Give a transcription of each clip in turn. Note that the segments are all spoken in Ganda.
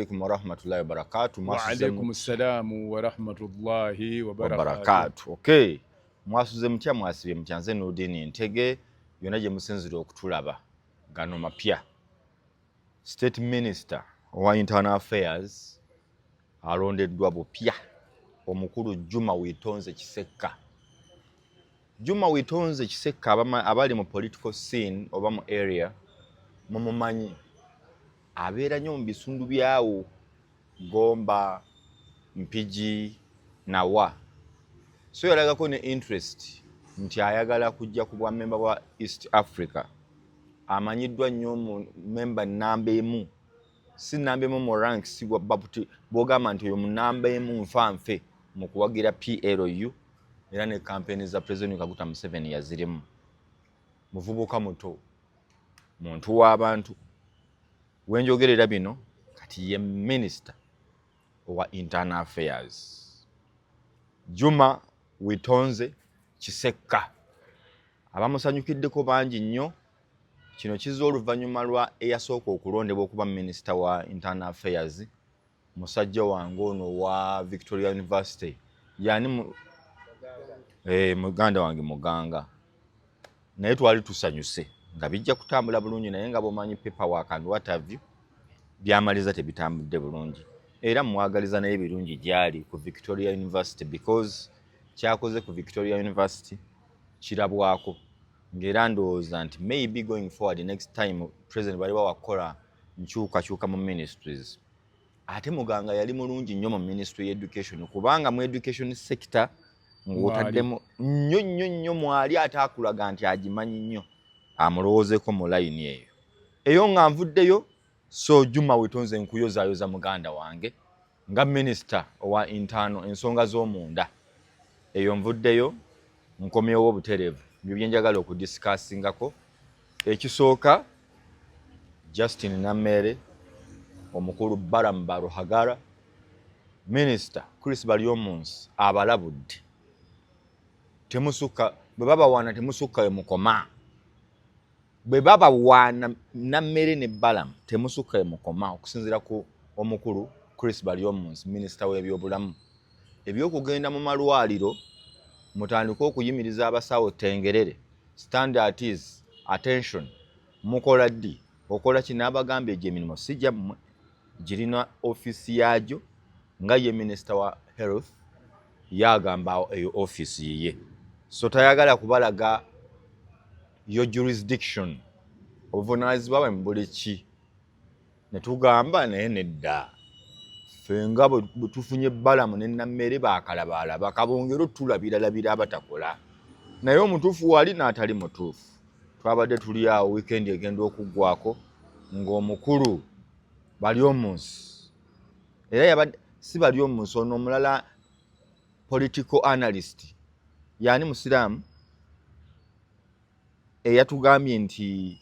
Alaikum warahmatullahi wabarakatuh. Wa alaikum assalamu warahmatullahi wabarakatuh. Okay. Mwasuze mutya mwasibye mutyanze Nurdin Ntege byonna gye musinzira okutulaba gano mapya. State Minister wa Internal Affairs alondeddwa bupya omukulu Juma Witonze Kisekka. Juma Witonze Kisekka abali mu political scene oba mu area mumumanyi abeera nnyo mu bisundu byawo Gomba, Mpigi, Nawa. So yalagako ne interest nti ayagala kujja ku bwa member wa East Africa. Amanyiddwa nnyo mu member namba emu. Si namba emu mu ranks babuti bogamba nti oyo mu namba emu nfanfe mu kuwagira PLU era ne campaign za President Kaguta Museveni yazirimu. Muvubuka muto. Muntu w'abantu. Wenjogerera bino kati ye minister wa Internal Affairs. Juma Witonze Kisekka. Abamusanyukiddeko bangi nnyo. Kino kizza oluvannyuma lwa eyasooka okulondebwa okuba minister wa Internal Affairs. Musajja wange ono wa Victoria University. Yani muganda wange muganga. Naye twali tusanyuse nga bijja kutambula bulungi naye nga bomanyi paperwork and what have you byamaliza tebitambudde bulungi. Era mwagaliza naye birungi gyali ku Victoria University because kyakoze ku Victoria University kirabwako ngera ndowooza nti maybe going forward next time president baliba wakola nkyukakyuka mu ministries. Ate muganga yali mulungi nnyo mu ministry ya education kubanga mu education sector ng'otaddemu nnyo mwali ate akulaga nti agimanyi nnyo amulowoozeko mu line eyo. Eyo nga nvuddeyo so Juma Witonze nkuyozayoza muganda wange nga minister wa internal ensonga z'omunda. Eyo nvuddeyo nkomyewo obuterevu bye njagala okudiscussingako. Ekisooka Justin Namere omukulu Baramba Ruhagara minister Chris Baryomunsi abalabudde. Temusuka bwe baba wana temusuka mukoma. Bwe baba wana Namere ne Balamu temusuka mukoma okusinzira ku omukulu Chris Baryomunsi minister w'ebyobulamu. Ebyokugenda mu malwaliro mutandika okuyimiriza abasawo tengerere. Standard is attention. Mukola ddi okola kinabagambye gye emirimu si gyammwe girina office yajo nga ye minister wa health yagamba eyo office ye. So tayagala kubalaga your jurisdiction obuvunaanyizibwa bwe mbuli ki ne tugamba naye nedda fenga bwe tufunye Balamu ne Namere bakalabala bakabongero tulabiralabira abatakola naye omutuufu wali n'atali mutuufu. Twabadde tuli awo weekend egenda okuggwako ng'omukulu Baryomunsi era yabadde si Baryomunsi ono omulala political analyst yani musiraamu eyatugambye nti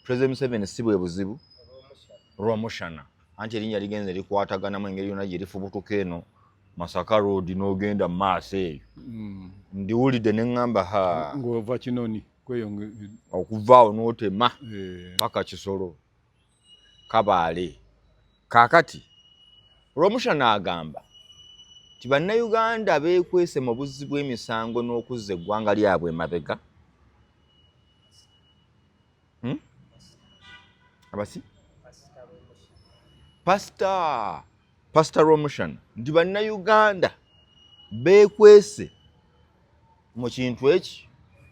President Museveni si bwe buzibu Romushana anti erinnya ligenze likwataganamu engeri yonna gye lifubutuka eno Masaka Road n'ogenda mu maaso eyo. Ndiwulidde ne ŋŋamba ng'ova Kinoni okuva awo n'otema paka Kisoro Kabaale. Kaakati Romushana agamba nti bannayuganda beekwese mu buzzi bw'emisango n'okuzza eggwanga lyabwe emabega. Abasi? Pastor Romushana nti bannayuganda beekwese mu kintu eki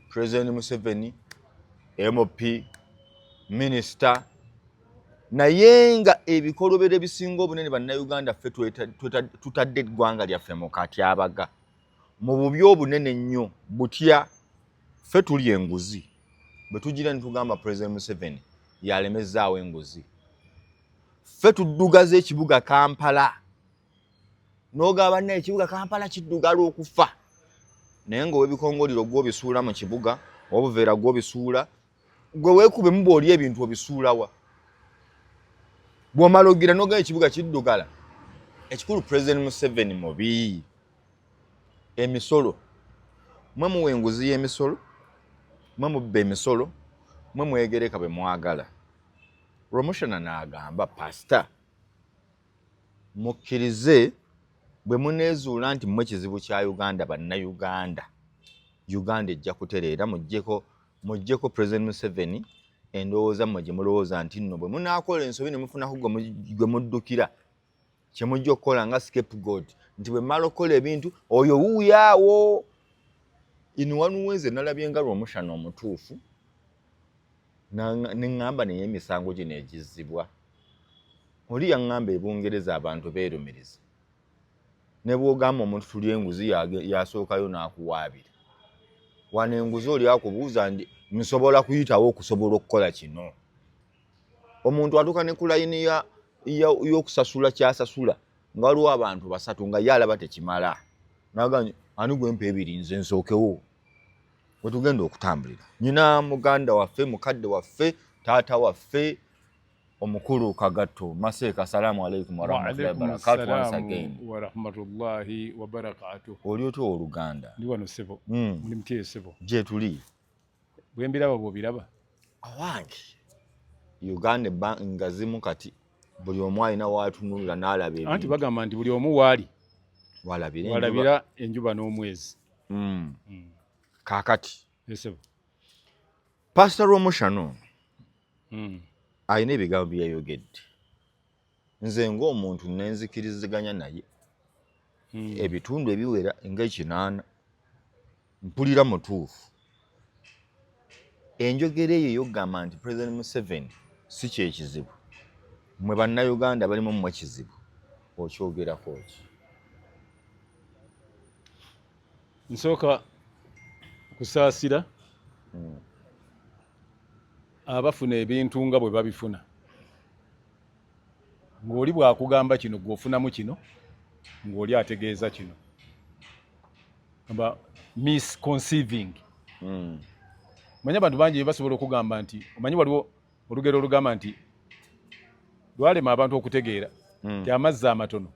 President Museveni MOP Minister naye nga ebikolobero ebisinga obunene bannayuganda ffe tutadde eggwanga lyaffe mu katyabaga mu bubi obunene nnyo butya ffe tuli enguzi bwe tugira ne tugamba President Museveni yalemezaawo enguzi. Ffe tuddugaza ekibuga Kampala n'ogaba naye ekibuga Kampala kiddugala okufa naye ng'ow'ebikongoliro gw'obisuula mu kibuga obuveera gw'obisuula gwe weekubemu bw'oli ebintu obisuulawa bw'omala ogira n'ogaba ekibuga kiddugala. Ekikulu President Museveni mubi. Emisolo mwe muwa enguzi y'emisolo mwe mubba emisolo mwe mwegereka bwe mwagala. Romushana n'agamba pastor mukkirize bwe muneezuula nti mmwe kizibu kya Uganda bannayuganda Uganda ejja kutereera muggyeko President Museveni endowooza mmwe gye mulowooza nti nno bwe munaakola ensobi ne mufunako gwe muddukira kye mujja okukola nga scapegoat nti bwe mmala okukola ebintu oyo wuuyaawo inuwanuweze nalabye nga lw'omushana omutuufu neŋŋamba naye emisango gino egizzibwa oli yaŋŋamba ebungereza abantu beerumiriza ne bw'ogamba omuntu tuli enguzi yasookayo n'akuwaabira wano enguzi oli akubuuza nti nsobola kuyitawo okusobola okukola kino omuntu atuuka ne ku layini y'okusasula kyasasula nga waliwo abantu basatu nga ye alaba tekimala naganya ani gwempa ebiri nze nsookewo we tugenda okutambulira nyina muganda waffe mukadde waffe taata waffe omukulu Kagatto Maseeka salaamu alaikum warahmatullahi wabarakatuh oli otya oluganda ndi wano ssebo muli mutye ssebo gye tuli bwe mbiraba bw'obiraba awange Uganda nga zimu kati buli omu alina waatunulira n'alaba ebintu anti bagamba nti buli omu waali walabira enjuba n'omwezi kaakati ssebo Pastor Romushano alina ebigambo bye yayogedde nze ng'omuntu nenzikiriziganya naye ebitundu ebiwera nga 8 mpulira mutuufu enjogera eyo yogamba nti President Museveni si kyekizibu mmwe bannayuganda balimu mmwe kizibu okyogerako ki nsooka kusaasira abafuna ebintu nga bwe babifuna ng'oli bwakugamba kino gw'ofunamu kino ng'oli ategeeza kino aba misconceiving manyi abantu bangi basobola okugamba nti omanyi waliwo olugero olugamba nti lwalema abantu okutegeera nti amazzi amatono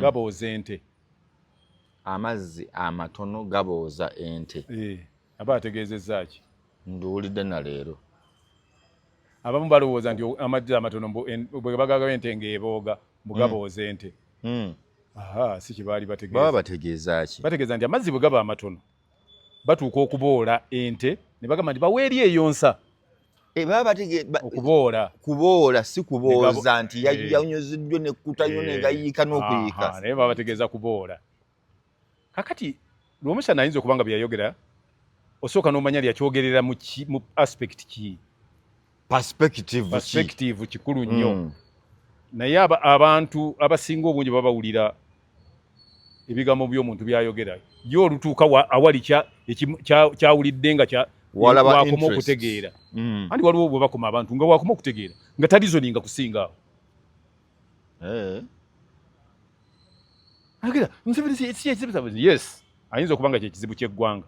gabooza ente amazzi amatono gabooza ente aba ategeezezza ki nduwulidde na leero abamu balowooza nti amazzi amatono bwe bagagawo ente ng'ebooga mugabooza ente si kibaali bategeeza baba bategeeza ki bategeeza nti amazzi bwe gaba amatono batuuka okuboola ente ne bagamba nti baweeri eyonsa kuboola si kubooza nti yanyuziddwe nekkutayo negayiika n'okuyiika naye baba bategeeza kuboola kakati lw'omushana ayinza okuba nga byayogera osooka n'omanya lyakyogerera mu aspect ki perspective kikulu nnyo naye abantu abasinga obungi babawulira ebigambo by'omuntu byayogera ye olutuuka awali kyawulidde nga wakoma okutegeera anti waliwo bwe bakoma abantu nga wakoma okutegeera nga talizoninga kusinga awo yes ayinza okuba nga kyekizibu ky'eggwanga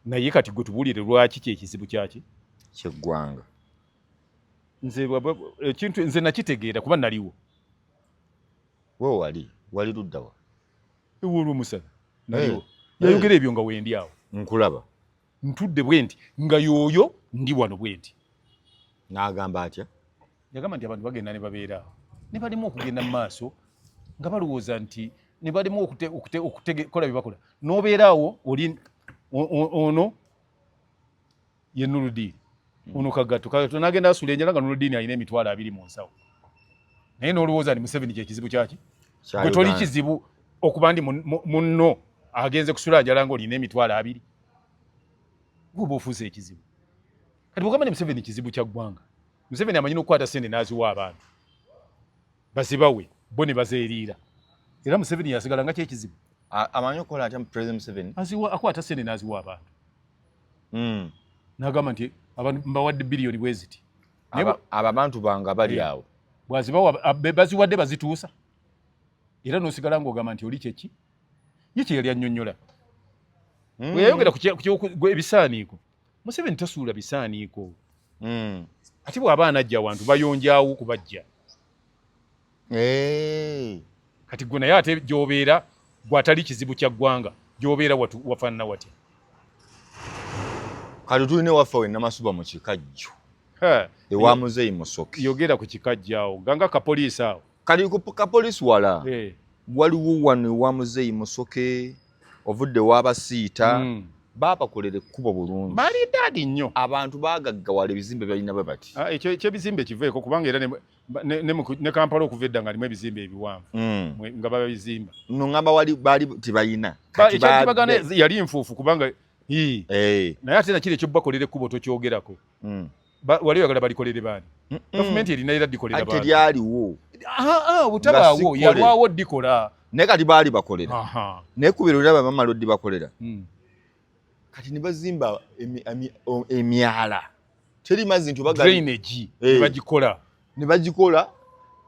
naye kati gwe tubuulire lwaki kyekizibu kyaki ky'eggwanga nze nakitegeera kuba naliwo we wali luddawa olw'omusana naliwo yayogera ebyo nga wendi awo nkulaba ntudde bwe nti nga yooyo ndi wano bwe nti n'agamba atya yagamba nti abantu bagenda ne babeera awo ne balimu okugenda mu maaso nga balowooza nti ne balimu okukola bye bakola n'obeera awo oli ono ye Nuludiini ono Kagatto n'agenda asula enjala nga Nuludiini alina emitwalo 2 mu nsawo naye n'olowooza nti Museveni kyekizibu kyaki gwe toli kizibu okuba ndi munno agenze kusula njala nga olina emitwalo 2 gwe ofuuse ekizibu kati bwogamba ne Museveni kizibu kya ggwanga Museveni amanyi n'okukwata sente n'aziwa abantu bazibawe bo ne bazeeriira era Museveni yasigala nga kyekizibu amanyi okukola atya President Museveni akwata sente n'aziwa abantu n'agamba nti abantu mbawadde biliyoni bwe ziti abo abantu bange bali awo bwazibawa baziwadde bazituusa era n'osigala ng'ogamba nti oli kyeki ye kye yali annyonnyola bwe yayogera ku ebisaaniiko Museveni tasuula bisaaniiko ate bw'aba anajja awantu bayonjaawo kubajja kati gwe naye ate gy'obeera gw'atali kizibu kya ggwanga gy'obeera wafaanana watya kati tulina ewaffe we Namasuba mu Kikajjo ewa Muzeeyi Musoke yogera ku Kikajjo awo ganga kapoliisi awo kali ku kapolisi wala Eh. waliwo wano wa muzeyi Musoke ovudde w'abasiita baabakolera ekkubo bulungi Maridadi nnyo. abantu baagaggawala ebizimbe byalina bwe bati Ekyo ekyebizimbe kiveeko kubanga era ne Kampala okuva edda nga alimu ebizimbe ebiwanvu nga babizimba. nno ngamba baali tebalina ekyakibagana yali nfuufu kubanga naye ate nakiri ekyobakolera ekkubo tokyogerako. Wali oyagala balikolere baani? Gavumenti erina era dikolera baani? teryaliwo butabaawo yalwawo dikola naye kati baali bakolera naye kubira olaba bamala oddi bakolera kati ne bazimba emyala teri mazzi nti drainage bagikola ne bagikola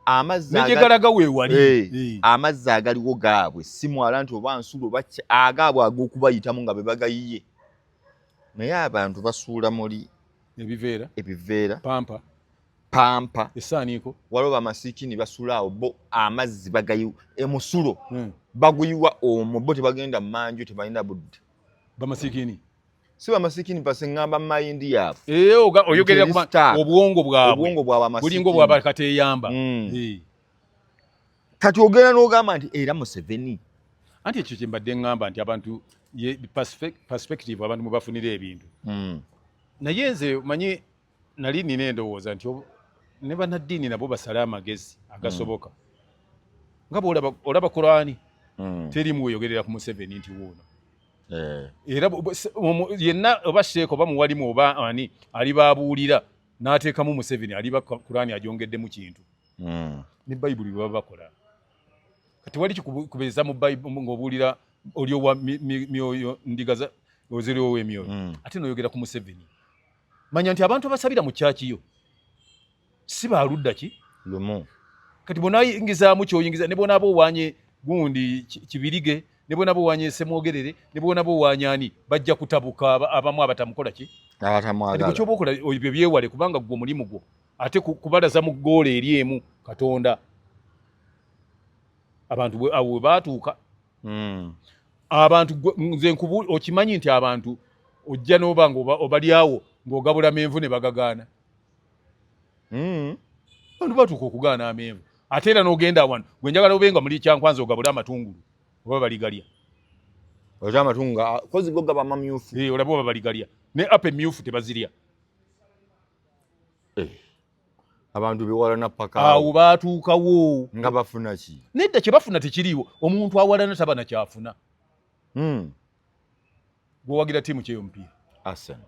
amazzi negalaga weewali amazzi agaliwo gaabwe si mwala nti oba nsulo agaabwe ag'okubayitamu nga be bagayiye naye abantu basuula muli ebiveera pampa esaaniiko waliwo bamasiikini basuula awo bo amazzi bagayiwa emusulo baguyiwa omwo bo tebagenda mu manju tebalina budde bamasiikini si bamasiikini pase ngamba mayindi yaabwe oyogerera obwongo bwabwe bulinga obwabakateeyamba kati ogenda n'ogamba nti era Museveni anti ekyo kye mbadde ngamba nti abantu perspective abantu mwe bafunira ebintu naye nze manyi nali nina endowooza nti ne bannaddiini nabo basale amagezi agasoboka nga olaba Qur'ani terimu weyogerera ku Museveni nti wuuno era yenna oba sheeko oba muwalimu oba ani alibabuulira n'ateekamu Museveni aliba Qur'ani agyongeddemu kintu ne Bayibuli bwe baba bakola kati wali kikubeeza mu Bayibuli ng'obuulira oli owa myoyo ndiga oziriwo w'emyoyo ate n'oyogera ku Museveni manya nti abantu abasabira mu kyakiyo si baludda ki lumu kati bonayingizaamu kyoyingiza ne bonaba owanye gundi kibirige ne bonaba owanye Semwogerere ne bonaba owanye ani bajja kutabuka abamu abatamukola ki abatamwagala kyoba okola ebyo byewale kubanga gwo mulimu gwo ate kubalaza mu ggoola eri emu Katonda abantu abo baatuuka abantu nze okimanyi nti abantu ojja n'obanga obalyawo ng'ogabula amenvu ne bagagaana abantu batuuka okugaana amenvu ate era n'ogenda wano gwe njagala obenga muli kyankwanza ogabula amatungulu oba baligalya oja amatunga kozi go gaba mamyufu olaba oba baligalya ne ape myufu tebazirya abantu bewalana paka awo baatuukawo nga bafuna ki nedda kye bafuna tekiriiwo omuntu awalana taba na kyafuna gwewagira ttiimu ky'omupiira Arsenal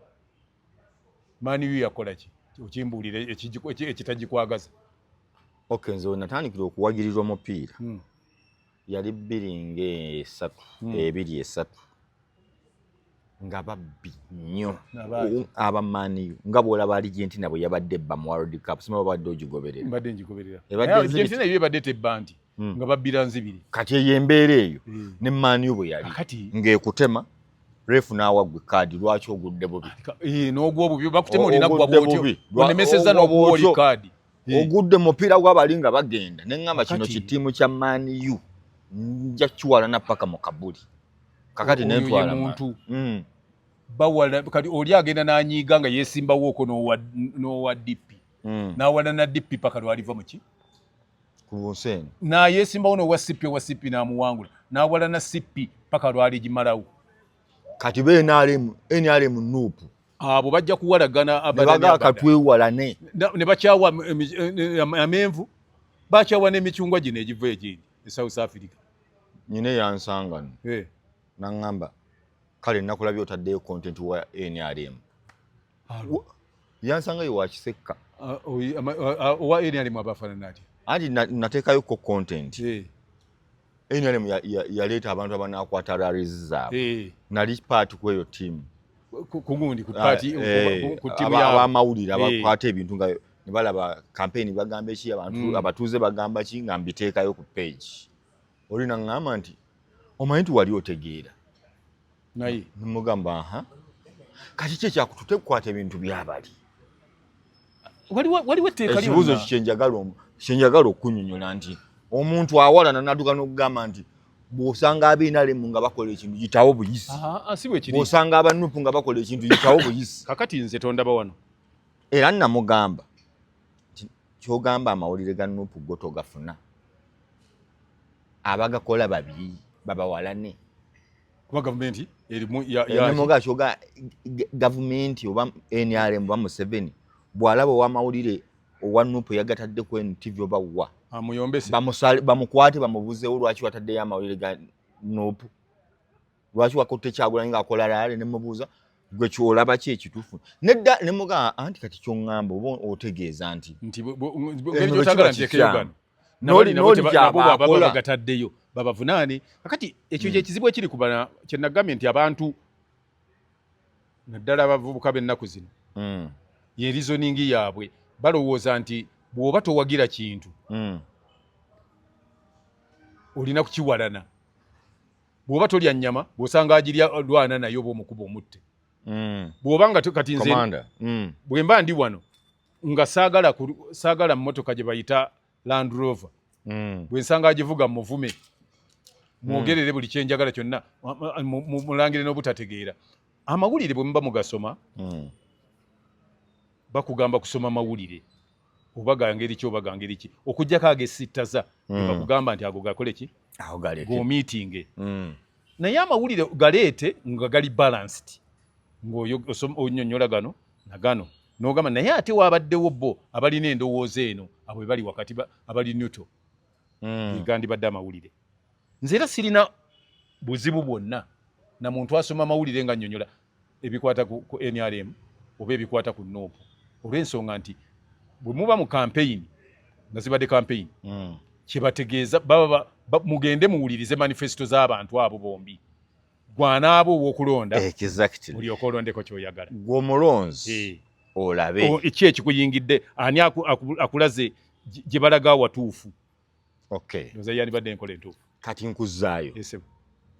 Mani yakola ki okimbuulira ekitagikwagaza nze natandikira okuwagirirwa omupiira yali 2-3 nga babbi nnyo abamaniyu nga bwolaba Argentina bwe yabadde ebba mu World Cup sima babadde ogigoberera mbadde ngigoberera Argentina eyo ebadde tebbanti nga babbira nzibiri kati eyo embeera eyo ne maniyu bwe yali ng'ekutema refu n'awagwa kaadi lwaki ogudde bubi n'ogwa obubi bakutema olina gwa bwotyo onemeseza n'obuwa oli kaadi ogudde mupiira gw'abali nga bagenda ne ngamba kino kitiimu kya maniyu nja kiwalana paka mu kabuli kakati nentwala muntu bawala kati oli agenda n'anyiiga nga yeesimbawo oko n'owa DP n'awala na DP paka lwaliva muki ku Hussein n'ayeesimbawo n'owa CP n'amuwangula n'awala na CP paka lwali gimalawo kati be NRM nuupu abo bajja kuwalagana abaga katwewalane ne bakyawa amenvu bakyawa n'emicungwa gino egiva egindi e South Africa nyine yansangano nangamba kale nakulabye otaddeyo content wa NRM yansanga yo wakisekka owa NRM abafaanana ati anti nateekayo ko content NRM yaleeta abantu abanakwata rallies zaabwe nali part kweyo team kugundi ku party ku team ya abamawulire abakwata ebintu nga ne balaba campaign bagamba eki abantu abatuuze bagamba ki nga mbiteekayo ku page olina ngamba nti omanyi nti wali otegeera naye nimugamba kati kye kyakututekwata ebintu byabali waliwo etteeka lyonna ekibuuzo kyenjagala okunyonyola nti omuntu awalana n'adduka n'okugamba nti bw'osanga ab'NRM nga bakola ekintu yitawo buyisi si bwe kiri bw'osanga abanupu nga bakola ekintu yitawo buyisi kakati nze tondaba wano era nnamugamba kyogamba amawulire ga nuupu go togafuna abagakola babiri babawalane kuba gavumenti erimu nemuga kyoga gavumenti oba NRM oba Museveni bw'alaba ow'amawulire owa Nuupu yagatadde ku NTV oba wa amuyombese bamukwate bamubuzeewo lwaki wataddeyo amawulire ga Nuupu lwaki wakutte Kyagulanyi ng'akola laale ne mubuuza gwe kyolaba ki ekituufu nedda ne muga anti kati ky'oŋŋamba oba otegeeza nti otagala nteekeyogano nabo bagataddeyo babavunaane kakati ekyo kyekizibu ekiri kubana kye nagambye nti abantu naddala abavubuka b'ennaku zino ye reasoning yaabwe balowooza nti bw'oba towagira kintu olina kukiwalana bw'oba tolya nnyama bw'osanga agirya lwana nayo oba omukuba omutte bw'oba nga kati nze bwe mba ndi wano nga saagala mmotoka gye bayita Land Rover bwe nsanga agivuga muvume mwogerere buli kyenjagala kyonna mulangire n'obutategeera amawulire bwe muba mugasoma bakugamba kusoma mawulire oba gangeri ki oba gangeri ki okujjako agesittaza bakugamba nti ago gakole ki go meeting naye amawulire galeete nga gali balanced ng'oyo onyonnyola gano nagano n'ogamba naye ate waabaddewo bo abalina endowooza eno abo bali wakati abali neutral gandibadde amawulire nze era sirina buzibu bwonna na muntu asoma amawulire nga nnyonnyola ebikwata ku NRM oba ebikwata ku Nuupu olw'ensonga nti bwe muba mu campaign nga zibadde campaign kyebategeeza baba mugende muwulirize manifesto z'abantu abo bombi gwanaabo ow'okulonda olyoka olondeko ky'oyagala gw'omulonzi olabe eki ekikuyingidde ani akulaze gye balaga watuufu oza yandibadde enkola entuufu kati nkuzaayo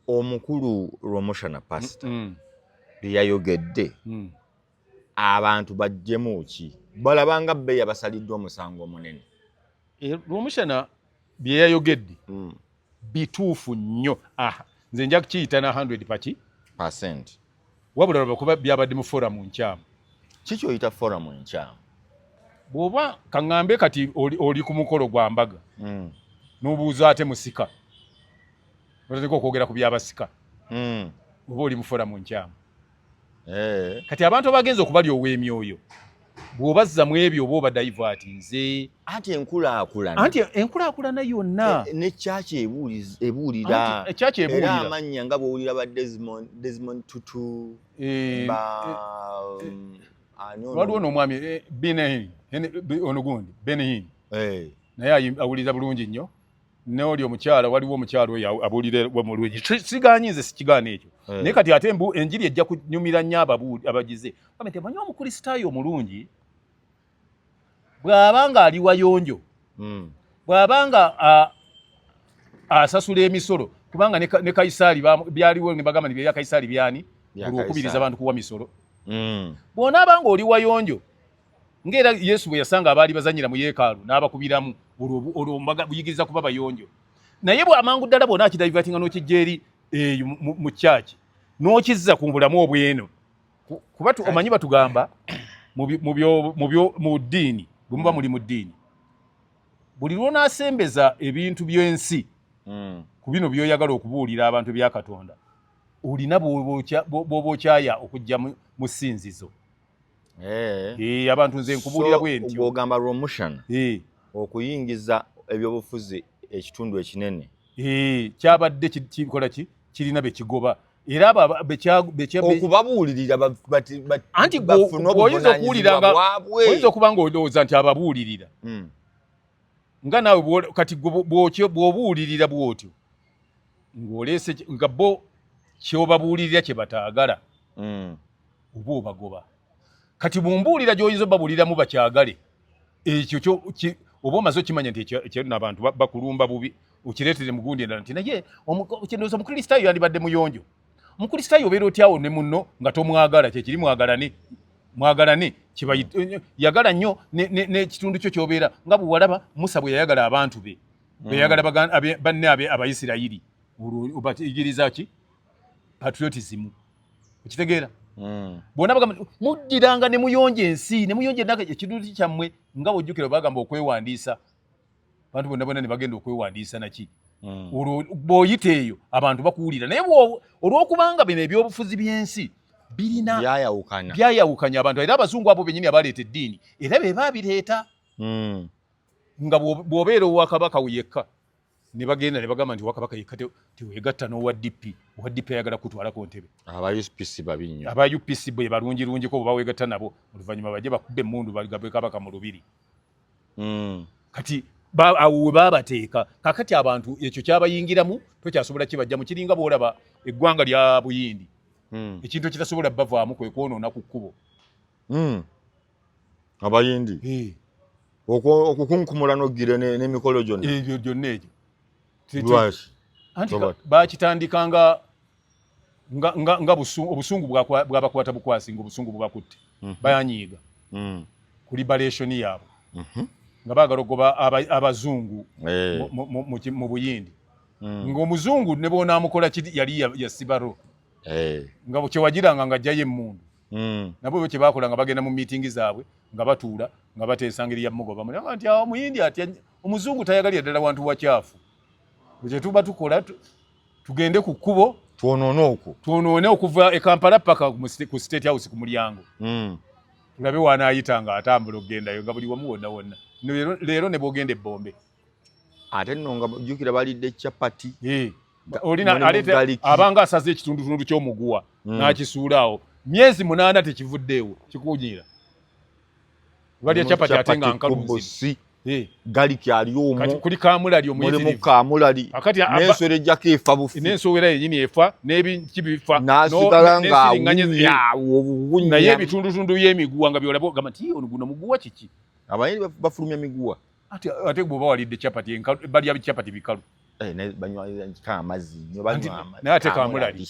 omukulu Romoshana Pastor bye yayogedde abantu bajjemu ki balabanga bbe yabasaliddwa omusango omunene Romoshana bye yayogedde bituufu nnyo nze nja kukiyita na 100% wabula lwakuba byabadde mu foramu nkyamu kiki oyita foramu nkyamu bw'oba kaŋŋambe kati oli ku mukolo gwa mbaga n'obuuza ate musika otateka okwogera ku byabasika oba oli mu foramu nkyamu kati abantu abagenza okubalya ow'emyoyo bw'obazza mu ebyo oba obadayivaati nze anti enkulaakulana yonna ne kyaki ebuulira era amannya nga bw'owulira ba Desmond Tutu waliwo n'omwami ono gundi Benin naye awulira bulungi nnyo n'oli omukyala waliwo omukyala oyo abuulira mulungi sigaanyi nze sikigaana ekyo naye kati ate enjiri ejja kunyumira nnyo abagize nti manyi omukristaayo omulungi bw'aba nga ali wayonjo bw'aba nga asasula emisolo kubanga ne Kaisaali byaliwo ne bagamba nti bya Kaisaali byani olw'okubiriza abantu kuwa misolo bw'onaaba nga oli wayonjo ng'era Yesu bwe yasanga abaali bazanyira mu yeekaalu n'abakubiramu olwo buyigiriza kuba bayonjo naye bw'amangu ddala bw'ona akidaivatinga n'okijja eri eyo mu kyaki n'okizza ku bulamu obweno kuba omanyi batugamba mu ddiini bwe muba muli mu ddiini buli lw'onaasembeza ebintu by'ensi ku bino by'oyagala okubuulira abantu bya Katonda olina bw'oba okyaya okujja mu ssinzizo abantu nze nkubuulira bwe ntyo ogamba Romoshana okuyingiza ebyobufuzi ekitundu ekinene kyabadde kikola ki kirina bekigoba era okubabuulirira anti oyinza okuwuliranga oyinza okuba nga olowooza nti ababuulirira nga naawe kati bw'obuulirira bw'otyo ng'oleese nga bo kyobabuulirira kye bataagala oba obagoba kati bumbuulira gy'oyinza obabuuliramu bakyagale ekyo oba omaze okimanya nti ekyo n'abantu bakulumba bubi okireetere mugundi endala nti naye kindowooza omukristaayo yandibadde muyonjo omukristaayo obeera otyawo ne munno nga tomwagala kyekiri mwagalane yagala nnyo n'ekitundu kyo ky'obeera nga bwe walaba Musa bwe yayagala abantu be bwe yayagala banne Abayisirayiri obayigiriza ki patriotism okitegeera bwona bagamba muddiranga ne muyonja ensi ne muyonja ekitundu kyammwe nga bw'ojjukira bagamba okwewandiisa abantu bonna ne bagenda okwewandiisa naki olwo bw'oyita eyo abantu bakuwulira naye olw'okubanga bino ebyobufuzi byensi birina byayawukanya abantu era abazungu abo bennyini abaleeta eddiini era be baabireeta nga bw'obeera owa kabaka yekka ne bagenda ne bagamba nti wakabaka yekka teweegatta n'owa DP owa DP ayagala kutwalako ntebe aba UPC babi nnyo aba UPC bwe balungirungiko bwe baweegatta nabo oluvannyuma bajje bakubbe emmundu bagabe kabaka mu lubiri kati awo we baabateeka kakati abantu ekyo kyabayingiramu tokyasobola kibajja mu kiringa bw'olaba eggwanga lya Buyindi ekintu ekitasobola bavaamu kwe kwonoona ku kkubo abayindi okukunkumula n'oggire n'emikolo gyonna ebyo gyonna egyo anti baakitandika nga obusungu bwabakwata bukwasi nga obusungu bubakutte bayanyiiga ku liberation yaabwe nga baagala okugoba abazungu mu Buyindi ng'omuzungu ne boonaamukola yali yasibaro nga kyewagiranga nga ajjayo emmundu nabo bwe kyebakola nga bagenda mu miitingi zaabwe nga batuula nga bateesa ngeri ya mugoba nti omuyindi ati omuzungu tayagalira ddala wantu wakyafu bwe tuba tukola tugende ku kkubo twonoone okuva e Kampala paka ku State House ku mulyango tulabe wanaayita nga atambula okugendayo nga buli wamu wonna wonna leero ne bwogenda ebbombe ate nno nga jjukira balidde capati abanga asaze ekitundutundu ky'omuguwa n'akisuulaawo myezi 8 tekivuddeewo kikunyira balya capati ate nga nkaluzi galiki ali omwo kati kuli kamulali mulimu kamulali n'ensolo ejjako efa bufi n'ensowera yennyini efa n'ebiki bifa n'asigala ng'awuwunya naye ebitundutundu by'emiguwa nga byolaba ogamba nti ono guno muguwa kiki abayindi bafulumya miguwa ate bw'oba walidde capati balya capati bikalu banywa amazzi naye ate kamulali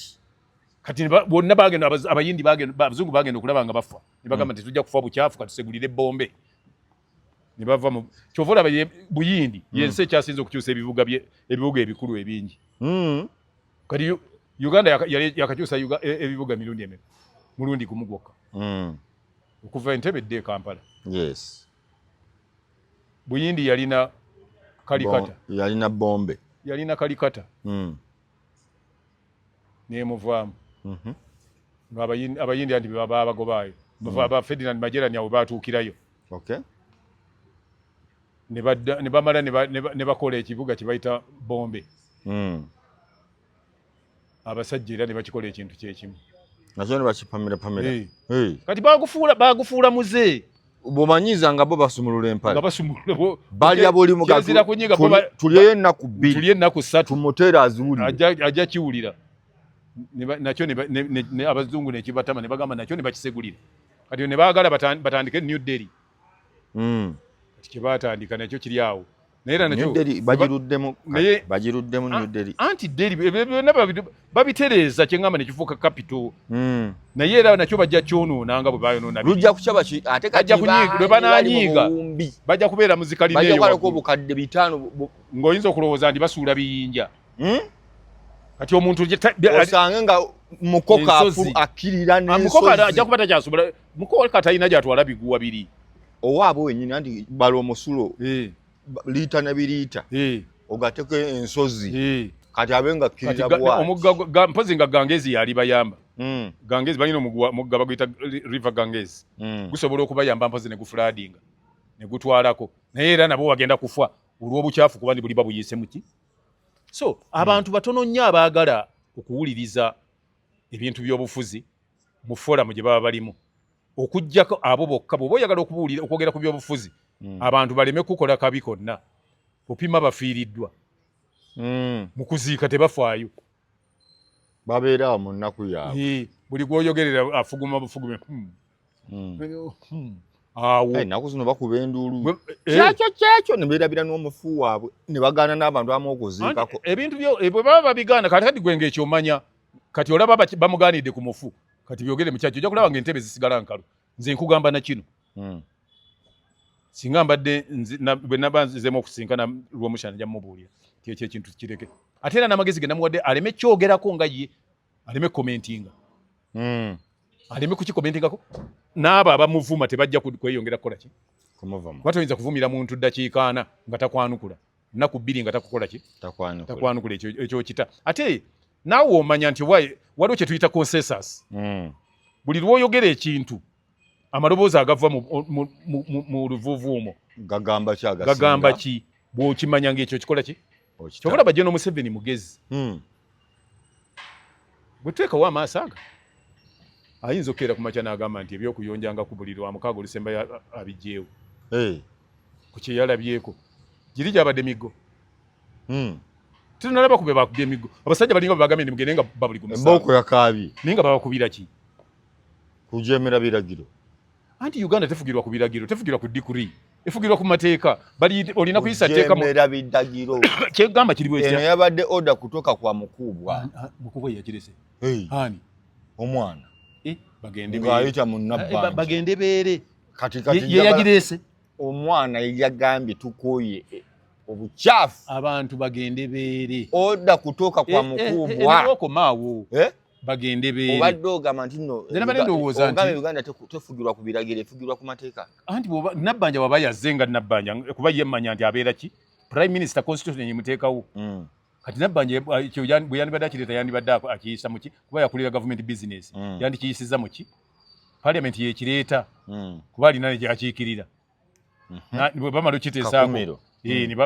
kati bonna bagenda abayindi abazungu bagenda okulaba nga bafa ne bagamba nti tujja kufa bukyafu katusegulire ebbombe ne bava mu kyova olaba Buyindi yensi ekyasinza okukyusa ebibuga ebikulu ebingi kati Uganda yakakyusa ebibuga mirundi emeka mulundi gumu gwokka okuva Entebbe edda e Kampala Buyindi yalina kalikata yalina kalikata nemuvaamu abayindi anti babagobaayo aba Ferdinand Magellan awo batuukirayo ne bamala ne bakola ekibuga kye bayita Bombe abasajja era ne bakikola ekintu kyekimu nakyo ne bakipamira kati bagufuula muze bwomanyiza nga bo basumulula empale balya bulimu tulyeyo ennaku 3 tumuteera aziwulire ajja kiwulira nakyo abazungu nekibatama ne bagamba nakyo ne bakisegulira kati ne baagala batandike New Delhi kati kyebatandika nakyo kiri awo bagiruddemu New Delhi anti Delhi byonna babitereeza kyeŋŋamba nekifuuka capital naye era nakyo bajja kyonoonanga bwe bayonoona lujja kukyaba ate lwe bananyiiga bajja kubeera muzikalineeyo obukadde 5 ng'oyinza okulowooza nti basuula biyinja kati omuntu osange nga mukoka akkirira mukoka ajja kuba takyasobola mukoka talina gyatwala biguwa biri owaabwe wennyini anti bala omusulo liita ne biriita ogateko ensozi kati abe nga akkirira mpozi nga Gangezi yali bayamba Gangezi balina omugga baguyita River Gangezi gusobola okubayamba mpozi ne gufulaadinga ne gutwalako naye era nabo wagenda kufa olw'obukyafu kuba buli babuyise muki so abantu batono nnyo abaagala okuwuliriza ebintu by'obufuzi mu foramu gye baba balimu okuggyako abo bokka bw'oba oyagala okwogera ku by'obufuzi abantu baleme kukola kabi konna opima bafiiriddwa mu kuziika tebafaayo babeera mu nnaku yaabwe buli gwoyogerera afuguma bufugume awo ennaku zino bakuba enduulu kyakyo ne beerabira n'omufu waabwe ne bagaana n'abantu amu okuziikako ebintu bwe baba babigaana kati gwenga ekyomanya kati olaba bamugaanidde ku mufu kati byogere mukyakyo ojja kulaba nga entebe zisigala nkalu nze nkugamba na kino singa mbadde bwe naba nzizemu okusinkana lw'omushana nja mmubuulira kyekyo ekintu kireke ate era n'amagezi ge namuwadde aleme kyogerako nga ye aleme komentinga aleme kukikomentingako n'abo abamuvuma tebajja kweyongera kukola ki kuba toyinza kuvumira muntu ddakiika 4 nga takwanukula naku bbiri nga takukola ki takwanukula ekyo kita ate naawe omanya nti waliwo kye tuyita consensus buli lwoyogera ekintu amaloboozi agava mu luvuuvuumo gagamba ki bw'okimanya ng'ekyo kikola ki kyobalaba General Museveni mugezi bwe tuteekawo amaaso aga ayinza okukeera ku makya n'agamba nti ebyokuyonjanga ku buli lwa mukaaga olusemba abijjeewo ku kye yalabyeko giri gyabadde miggo tunalaba kube bakubye emiggo abasajja balinga bagambye nti mugende nga babuli ku musango emboko yakaabi naye nga babakubira ki kujeemera biragiro anti Uganda tefugirwa ku biragiro tefugirwa ku dikuri efugirwa ku mateeka olina kuyisa teeka kujeemera biragiro kyegamba kiri bwe eno yabadde order kutoka kwa mukubwa yakirese hani omwana bagende ng'ayita mu Nabbanja bagende beere kati ye yagirese omwana yagambye tukooye obucaafu abantu bagende beere order kutoka kwa mukubwa okomaawo bagende beere obadde ogamba nti nno Uganda tefugirwa ku biragiro efugirwa ku mateeka anti Nabbanja waba yazze nga Nabbanja kuba yemmanya nti abeera ki prime minister constitution yemuteekawo kati Nabbanja bwe yandibadde akireeta yandibadde akiyisa muki kuba yakulira government business yandikiyisiza muki parliament yekireeta kuba alina nekyakiikirira bwe bamala okiteesaako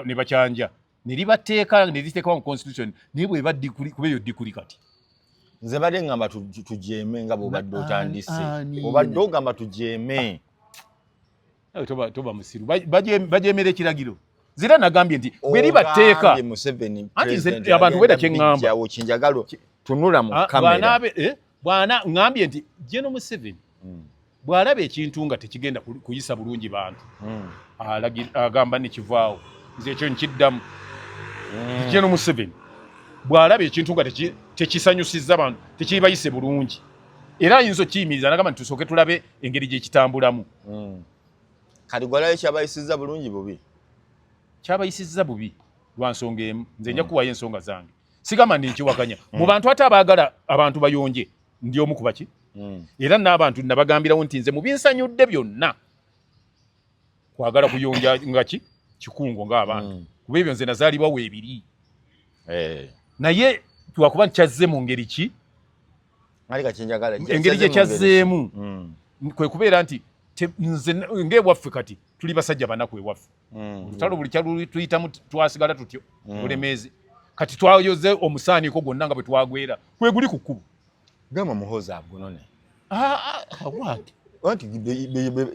ne bakyanja ne libateeka ne liteekawo mu constitution naye bweba kuba eyo dikuli kati nze badde ngamba tujeeme nga bw'obadde otandise obadde ogamba tujeeme toba musiru bajeemera ekiragiro zira nagambye nti bwe libateeka anti abantu weda kyeŋŋamba kinjagalo tunula mu kamera bwana ngambye nti General Museveni bw'alaba ekintu nga tekigenda kuyisa bulungi bantu agamba nekivaawo nze ekyo nkiddamu General Museveni bw'alaba ekintu nga tekisanyusizza bantu tekibayise bulungi era ayinza okiyimiriza nagamba nti tusooke tulabe engeri gyekitambulamu kati gwalayo kyabayisizza bulungi bubi kyabayisizza bubi lwa nsonga emu nze nja kuwayo ensonga zange sigamba ndi nkiwakanya mu bantu ate abaagala abantu bayonje ndi omu kuba ki era n'abantu nabagambirawo nti nze mu binsanyudde byonna kwagala kuyonja nga ki kikungo ng'abantu kuba ebyo nze nazaalibwa weebiri naye twakuba nkyazze mu ngeri ki engeri gye kyazzeemu kwe kubeera nti nze ng'ewaffe kati tuli basajja banaku ewaffe olutalo buli kyaluyitamu twasigala tutyo bulemeezi kati twayoze omusaaniiko gwonna nga bwe twagwera kwe guli ku kkubo gamba muhoozi agunone wanti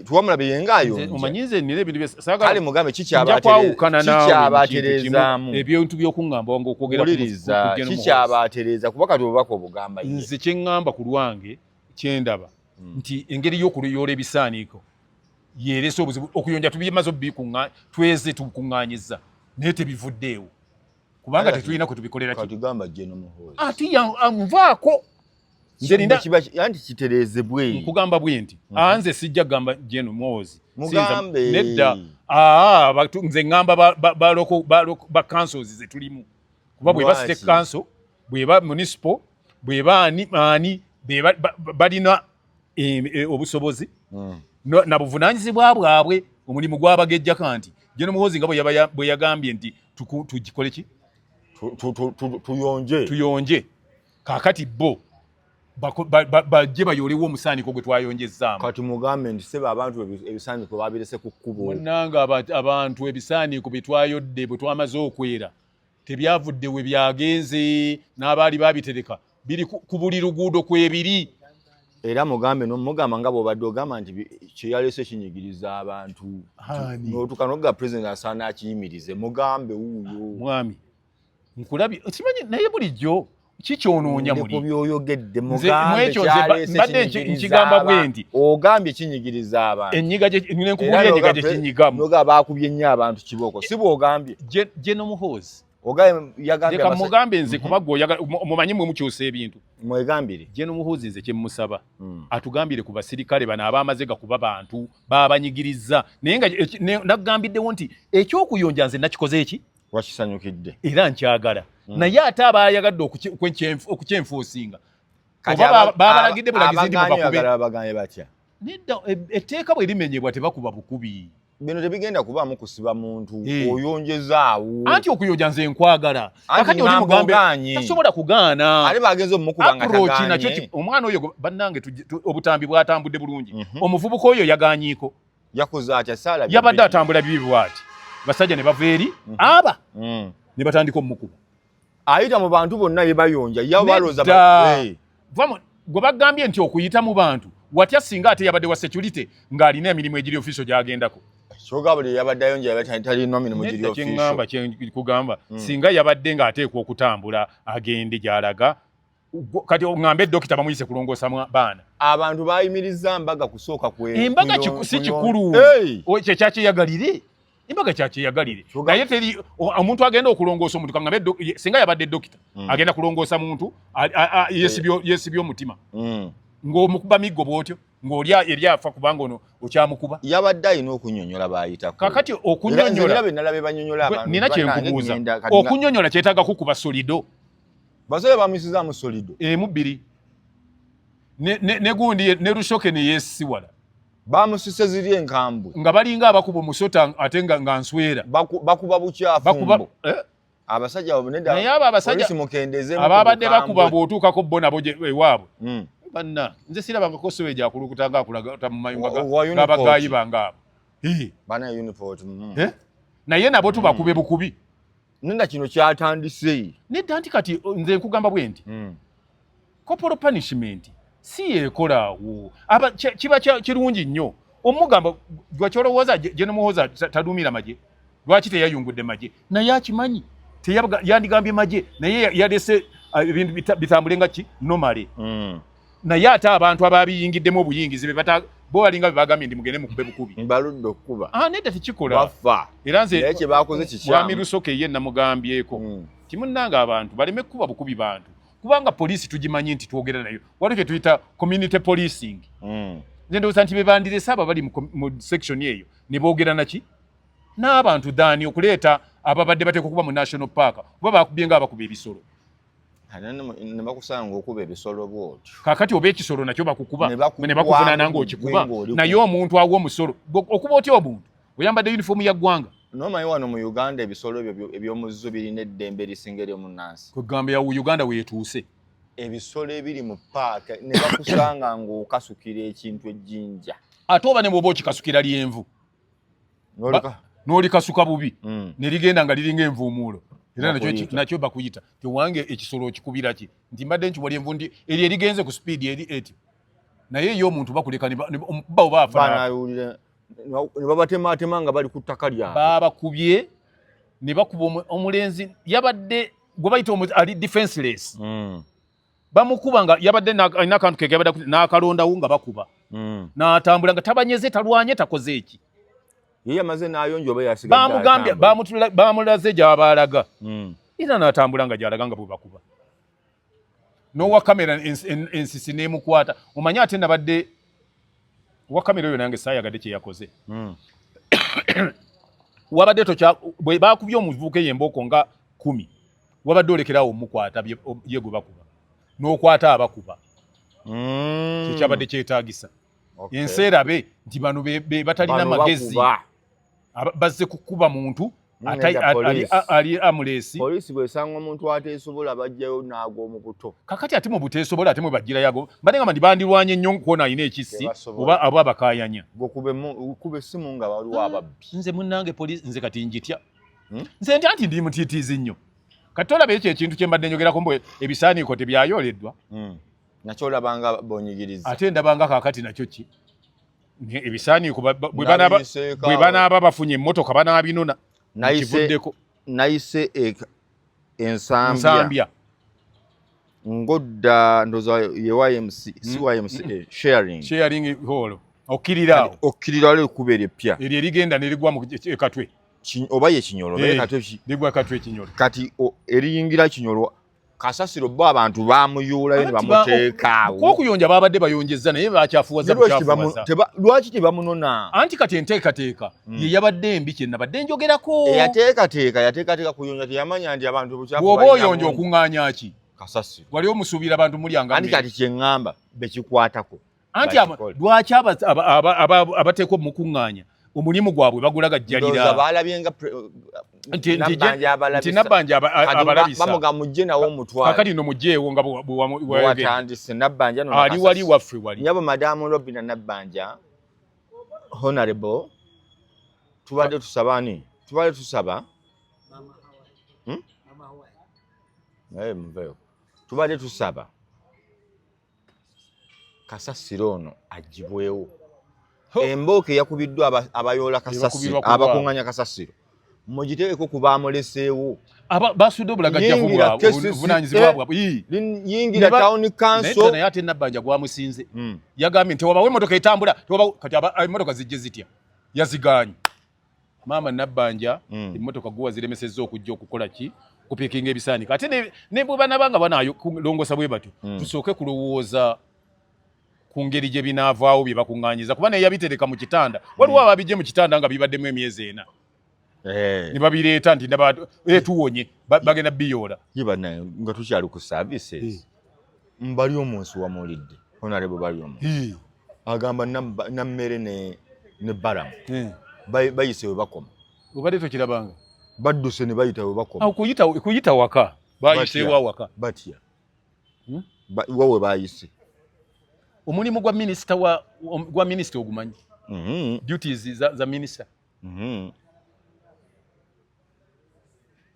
tuwamula beyengaayo omanyi nze nina ebintu kale mugambe kikyabaaterezaamu ebintu by'okuŋŋamba wange okwogera kikyabaatereza kuba kati obubaka obugamba nze kye ŋŋamba ku lwange kyendaba nti engeri y'okuyoola ebisaaniiko yeerese obuzibu okuyonja tubimaze tweze tukuŋŋaanyizza naye tebivuddeewo kubanga tetulina kwe tubikolera katugamba General Muhoozi ati nvaako anti kitereezebwe nkugamba bwe nti nze sijja kugamba General Muhoozi mugambe nedda nze ŋŋamba ba councils ze tulimu kuba bweba state council bweba municipal bweba ani balina obusobozi na buvunaanyizibwa bwabwe omulimu gwabagejjako nti General Muhoozi nga bwe yagambye nti tugikole ki tuyonje kaakati bo bajje bayoolewo omusaaniko gwe twayonjezzaamu kati mugambe nti sebe abantu ebisaaniko babirese ku kkubo munnanga abantu ebisaaniko bye twayodde bwe twamaze okwera tebyavudde we byagenze n'abaali babitereka biri ku buli luguudo kwebiri era mugambe nomugamba nga bw'obadde ogamba nti kyeyaleese kinyigiriza abantu n'otuuka n'oga president asaana akiyimirize mugambe wuuyo mwami nkulabye kimanyi naye bulijjo kikyonoonya muli byoyogedde mbadde nkigamba bwe nti ogambye kinyigiriza abantu enyiga nenkubulya enyiga gye kinyigamu noga baakubye nnyo abantu kibooko si bw'ogambye General Muhoozi leka mugambe nze kuba mumanyi mwe mukyusa ebintu mwegambire General Muhoozi nze kyemusaba atugambire ku basirikale bano abaamaze gakuba bantu babanyigiriza naye nga nagambiddewo nti ekyokuyonja nze nakikoze eki wakisanyukidde era nkyagala naye ate abayagadde okukyenfuusinga oba babalagidde bulagizi ndi bagambye batya nedda etteeka bwe limenyebwa tebakuba bukubi bino tebigenda kubaamu kusiba muntu oyonjezaawo anti okuyonja nze nkwagala kakati oli mugambe tasobola kugaana ali bagenze omukuba nga tagaanye omwana oyo bannange obutambi bwatambudde bulungi omuvubuka oyo yagaanyiiko yakoze atya saala yabadde atambula bibi bw'ati basajja ne bava eri aba ne batandika omukuba ayita mu bantu bonna yebayonja yabalooza gwe bagambye nti okuyita mu bantu watya singa ate yabadde wa security ng'alina emirimu egiri ofiso gy'agendako kyogabuli yabadde ayonja yabatalina mirimu giri ofiso kyeŋŋamba kugamba singa yabadde ng'ateekwa okutambula agende gy'alaga kati oŋŋambe dokita bamuyise kulongoosa baana abantu bayimiriza mbaga kusooka embaga si kikulu kye kyakyeyagalire embaga kyakyeyagalire naye teri omuntu agenda okulongoosa omuntu kaŋŋambe singa yabadde dokita agenda kulongoosa muntu yeesibye omutima ng'omukuba miggo bw'otyo ng'oli eri afa kubanga ono okyamukuba yabadde alina okunyonyola baayitako kakati okunyonyola nalabe banyonyola abantu nina kyenkubuuza okunyonyola kyetaaga kukuba solido basole bamuyisizaamu solido emu bbiri ne gundi ne lushoke ne yeesiwala bamusise ziri enkambwe nga balinga abakuba omusota ate nga nswera bakuba bukyafumbo abasajja naye abo abasajja ababadde bakuba bw'otuukako bo nabo ewaabwe banna nze sirabangako sowe gyakulukuta ngaakulagata mu mayumba g'abagaayi bange abo naye nabo tubakube bukubi nenda kino kyatandise nedda nti kati nze nkugamba bwe nti corporal punishment si yeekolaawo kiba kirungi nnyo omugamba gwakyolowooza gyenemuhooza taduumira magye lwaki teyayungudde magye naye akimanyi yandigambye magye naye yalese ebintu bitambule nga ki nomale naye ate abantu ababiyingiddemu obuyingizi bo balinga bebagambye ndi mugende mukube bukubi mbaludde okukuba nedda tekikola era nze mwami Lusoke ye namugambyeko timunnanga abantu baleme kukuba bukubi bantu kubanga poliisi tugimanyi nti twogera nayo waliwo kye tuyita community policing nze ndowooza nti bebandirese abo bali mu section eyo ne boogera naki n'abantu daani okuleeta ababadde bateeka okuba mu national park kuba bakubye nga abakuba ebisolo ne bakusanga okuba ebisolo bwotyo kakati oba ekisolo nakyo bakukuba ne bakuvunaana ng'okikuba naye omuntu awa omusolo okuba otya omuntu oyambadde uniform ya ggwanga nomanyi wano mu Uganda ebisolo eby'omuzzo birina eddembe erisinga ery'omunnansi kwegamba ya Uganda weetuuse ebisolo ebiri mu paaka ne bakusanga ng'okasukira ekintu ejjinja ate oba ne bw'oba okikasukira lyenvu n'olikasuka bubi ne ligenda nga liringa envuumuulo era nakyo bakuyita tewange ekisolo okikubira ki nti mbadde nkiwa lyenvu ndi eri erigenze ku speed eri eti naye yo omuntu bakuleka omukuba oba afa ne babatematema nga bali ku ttaka lyabwe babakubye ne bakuba omulenzi yabadde gwe bayita ali defenseless bamukuba nga yabadde alina akantu keke yabadde n'akalondawo nga bakuba n'atambula nga tabanyeze talwanye takoze eki ye yamaze n'ayonja oba yasigadde bamugambye bamulaze gy'abaalaga era n'atambula nga gy'alaga nga bwe bakuba n'owa kamera ensisi n'emukwata omanye ate nabadde wa kamera oyo nange saayagadde kye yakoze wabadde bwe bakubye omuvubuka ey'embooko nga 10 wabadde olekerawo omukwata ye gwe bakuba n'okwata abakuba kyekyabadde kyetaagisa ensi erabe nti bano batalina magezi bazze kukuba muntu ali amulesi poliisi bw'esanga omuntu ateesobola bajjayo n'agwa omubuto kakati ate mu buteesobola ate mwe bajjira yago banenga bandibandirwanye nnyo kuona alina ekisi oba abo abakayanya gokube essimu nga waliwo ababbi nze munnange poliisi nze kati njitya nze ntya nti ndi mutiitiizi nnyo kati olaba ekyo ekintu kye mbadde njogerako mbwe ebisaaniiko tebyayoleddwa nakyo olabanga bonyigiriza ate ndabanga kaakati nakyo ki ebisaaniiko bwe banaaba bafunye emmotoka banaabinona nayise ensambya ngodda ndoza ye YMC si YMC sharing hall okkirira wali okuba ery'eppya eryo erigenda nerigwa mu katwe oba ye kinyolo ligwa katwe kinyolo kati eriyingira kinyolo kasasiro bo abantu bamuyuulayo ne bamuteekaawo okuyonja babadde bayonjezza naye bakyafuwaza lwaki tebamunona anti kati enteekateeka ye yabadde embi kye nabadde njogerako yateekateeka kuyonja teyamanya nti abantu obukyafu bw'oba oyonja okuŋŋaanya ki kasasiro wali omusuubira abantu mulyanga anti kati kyeŋŋamba bekikwatako anti lwaki abateekwa mu kuŋŋaanya omulimu gwabwe bagulaga jjalira ndoza balabyenga nti Nabbanja abalabisa bamuga mujje nawo omutwalo kakati no mujjeewo nga watandise Nabbanja no ali wali waffe wali nyabo Madamu Robina Nabbanja honorable tubadde tusaba tubadde tusaba kasasiro ono agibwewo embooke yakubiddwa abayoola kasasiro abakunganya kasasiro mugiteeko ku baamuleseewo basudde obulagajjavu bwabuvunanyizibwa bwabwe yingira town council naye ate Nabbanja gwamusinze yagambye nti wabawe emmotoka etambula kati emmotoka zijje zitya yaziganye maama Nabbanja emmotoka guwa ziremesezza okujja okukola ki kupiikinga ebisaanika ate ne bwe banabanga banaayo kulongosa bwe batyo tusooke kulowooza ku ngeri gye binaavaawo bye bakuŋŋaanyiza kuba naye yabitereka mu kitanda waliwo ababijje mu kitanda nga bibaddemu emyezi 4 ne babireeta nti tuwonye bagenda biyoola yibanaye nga tukyali ku services mbali omunsi wamulidde honorable bali omu agamba nammere ne baramu bayise we bakoma obadde tokirabanga badduse ne bayita we bakoma kuyita waka bayiseewa waka batya wawe bayise omulimu gwa minisita ogumanyi duties za minisita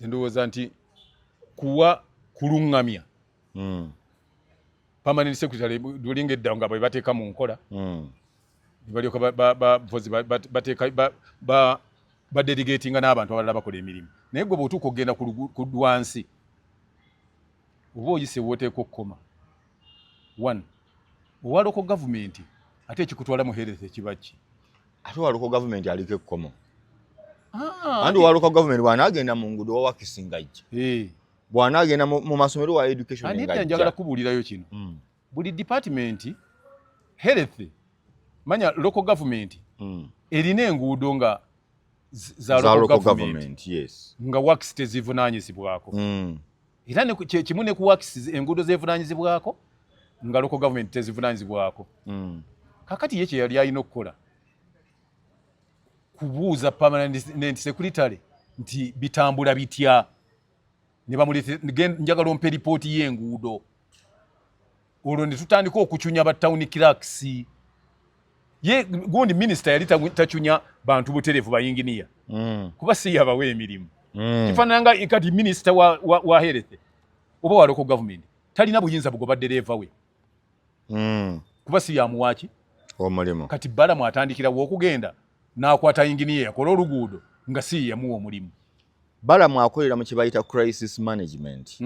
ndowooza nti kuwa kuluŋŋamya permanent secretary dulinga edda nga bwe bateeka mu nkola balyoka badedigatinga n'abantu abalala bakola emirimu naye gwe bw'otuuka okugenda ku dwansi oba oyise wooteeka okukoma 1 owaloko gavumenti ate ekikutwala mu health ekiba ki ate owaloko gavumenti aliko ekkomo andi owaloko gavumenti bw'anaagenda mu nguudo wawakisingajja bw'anaagenda mu masomero wa education ngajja njagala kubuulirayo kino buli department health manya local government erina enguudo nga za local government yes nga works tezivunaanyizibwako era kimu ne ku works enguudo zevunaanyizibwako nga local government tezivunaanyizibwako kakati ye kye yali alina okukola kubuuza permanent secretary nti bitambula bitya ne bamuleeta njagala ompe ripooti y'enguudo olwo ne tutandika okucunya ba town clerks ye gundi minister yali tacunya bantu buterevu ba engineer kuba si yabawa emirimu kifaananga kati minister wa health oba wa local government talina buyinza bugoba dereva we kuba si yamuwaki omulimu kati balamu atandikirawo okugenda n'akwata engineer yakola oluguudo nga si yamuwa omulimu balamu akolera mu kibayita crisis management